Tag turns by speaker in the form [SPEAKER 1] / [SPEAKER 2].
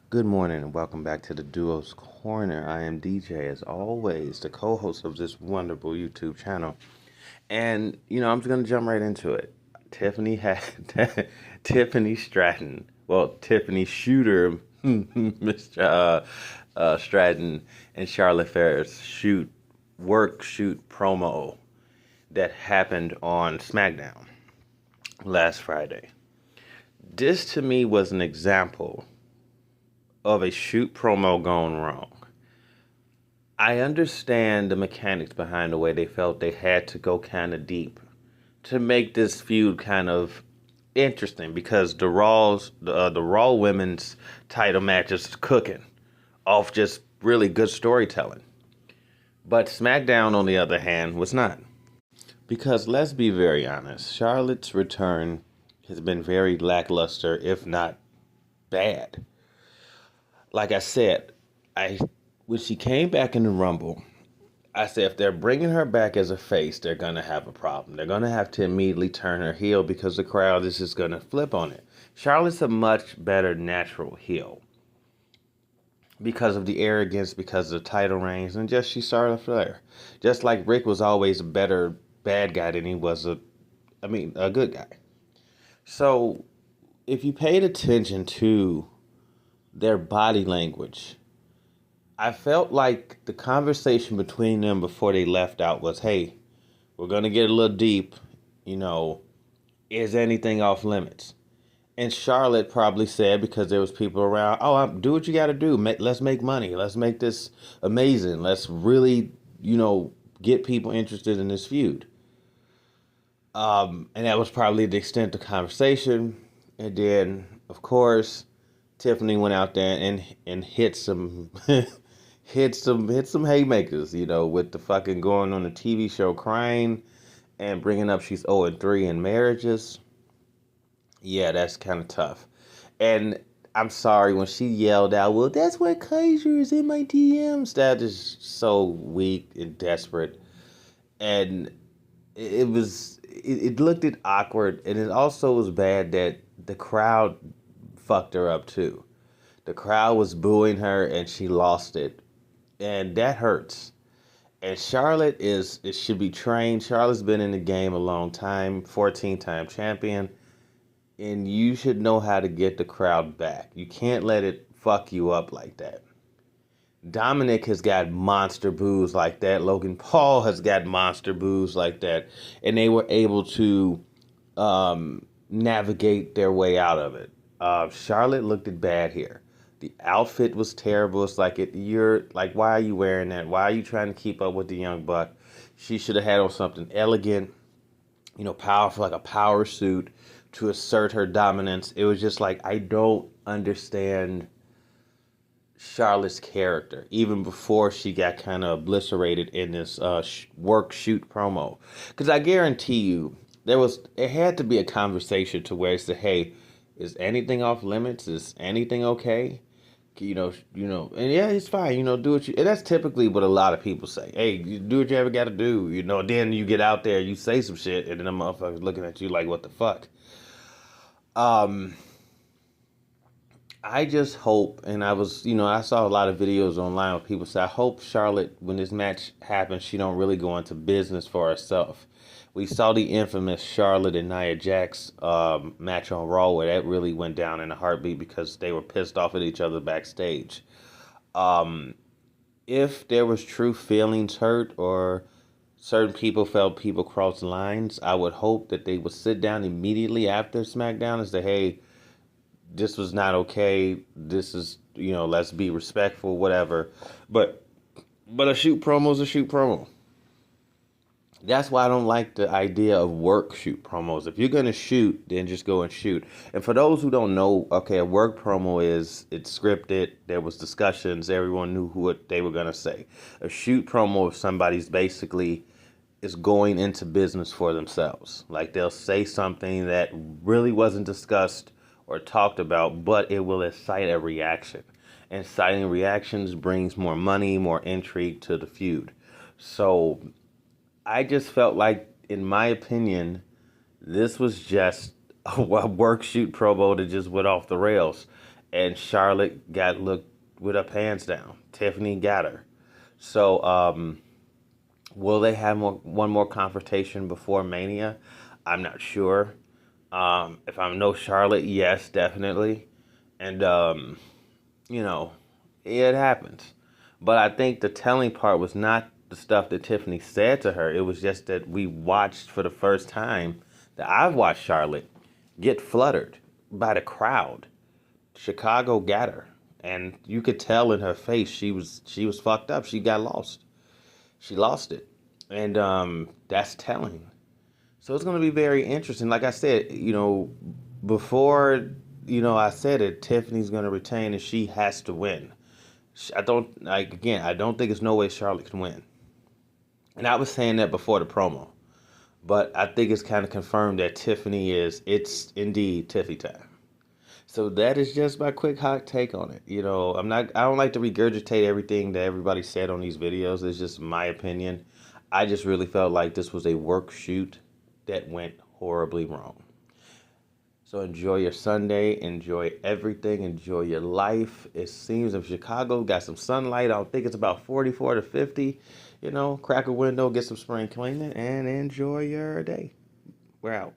[SPEAKER 1] Good morning and welcome back to the Duo's Corner. I am DJ, as always, the co host of this wonderful YouTube channel. And, I'm just going to jump right into it. Tiffany had Tiffany Stratton, well, Tiffany Shooter, Mr. Stratton, and Charlotte Flair's shoot promo that happened on SmackDown last Friday. This to me was an example of a shoot promo gone wrong. I understand the mechanics behind the way they felt they had to go kind of deep to make this feud kind of interesting because the Raw Women's title match is cooking off just really good storytelling. But SmackDown, on the other hand, was not. Because let's be very honest, Charlotte's return has been very lackluster, if not bad. Like I said, I when she came back in the Rumble, I said if they're bringing her back as a face, they're gonna have a problem. They're gonna have to immediately turn her heel because the crowd is just gonna flip on it. Charlotte's a much better natural heel because of the arrogance, because of the title reigns, and just she's Charlotte Flair. Just like Rick was always a better bad guy than he was a good guy. So if you paid attention to their body language, I felt like the conversation between them before they left out was, hey, we're going to get a little deep. You know, is anything off limits? And Charlotte probably said, because there was people around, do what you got to do. Let's make money. Let's make this amazing. Let's really, get people interested in this feud. And that was probably the extent of the conversation. And then, of course, Tiffany went out there and hit some hit some haymakers, with the fucking going on the TV show crying and bringing up she's 0-3 in marriages. Yeah, that's kind of tough. And I'm sorry when she yelled out, "Well, that's why Kaiser is in my DMs." That is so weak and desperate, and it looked awkward, and it also was bad that the crowd fucked her up too. The crowd was booing her, and she lost it, and that hurts. And Charlotte it should be trained. Charlotte's been in the game a long time, 14-time champion, and you should know how to get the crowd back. You can't let it fuck you up like that. Dominic has got monster boos like that. Logan Paul has got monster boos like that, and they were able to navigate their way out of it. Charlotte looked it bad here. The outfit was terrible. It's like you're like, why are you wearing that? Why are you trying to keep up with the young buck? She should have had on something elegant, powerful, like a power suit to assert her dominance. It was just like, I don't understand Charlotte's character, even before she got kind of obliterated in this work shoot promo. Because I guarantee you, it had to be a conversation to where it's hey, is anything off limits? Is anything okay? And yeah, it's fine. Do what you. And that's typically what a lot of people say. Hey, you do what you ever got to do. Then you get out there, you say some shit, and then the motherfuckers looking at you like, what the fuck? Um, I just hope, and I saw a lot of videos online where people say, I hope Charlotte, when this match happens, she don't really go into business for herself. We saw the infamous Charlotte and Nia Jax match on Raw where that really went down in a heartbeat because they were pissed off at each other backstage. Um, if there was true feelings hurt or certain people felt people crossed lines, I would hope that they would sit down immediately after SmackDown and say, hey, this was not okay. This is, let's be respectful, whatever. But a shoot promo is a shoot promo. That's why I don't like the idea of work shoot promos. If you're going to shoot, then just go and shoot. And for those who don't know, okay, a work promo it's scripted. There was discussions. Everyone knew what they were going to say. A shoot promo, if somebody's basically is going into business for themselves. Like they'll say something that really wasn't discussed or talked about, but it will incite a reaction. And inciting reactions brings more money, more intrigue to the feud. So I just felt like, in my opinion, this was just a work shoot promo that just went off the rails. and Charlotte got looked with her pants down. Tiffany got her. So, will they have one more confrontation before Mania? I'm not sure. If I know Charlotte, yes, definitely. And, you know, it happens. But I think the telling part was not the stuff that Tiffany said to her. It was just that we watched for the first time, that I've watched Charlotte get fluttered by the crowd. Chicago got her. And you could tell in her face she was fucked up. She got lost. She lost it. And that's telling. So it's going to be very interesting. Like I said, before, I said it, Tiffany's going to retain and she has to win. I don't, like, again, I don't think there's no way Charlotte can win. And I was saying that before the promo. But I think it's kind of confirmed that it's indeed Tiffy time. So that is just my quick hot take on it. I don't like to regurgitate everything that everybody said on these videos. It's just my opinion. I just really felt like this was a work shoot that went horribly wrong. So enjoy your Sunday, enjoy everything, enjoy your life. It seems if Chicago got some sunlight, I don't think it's about 44 to 50. Crack a window, get some spring cleaning, and enjoy your day. We're out.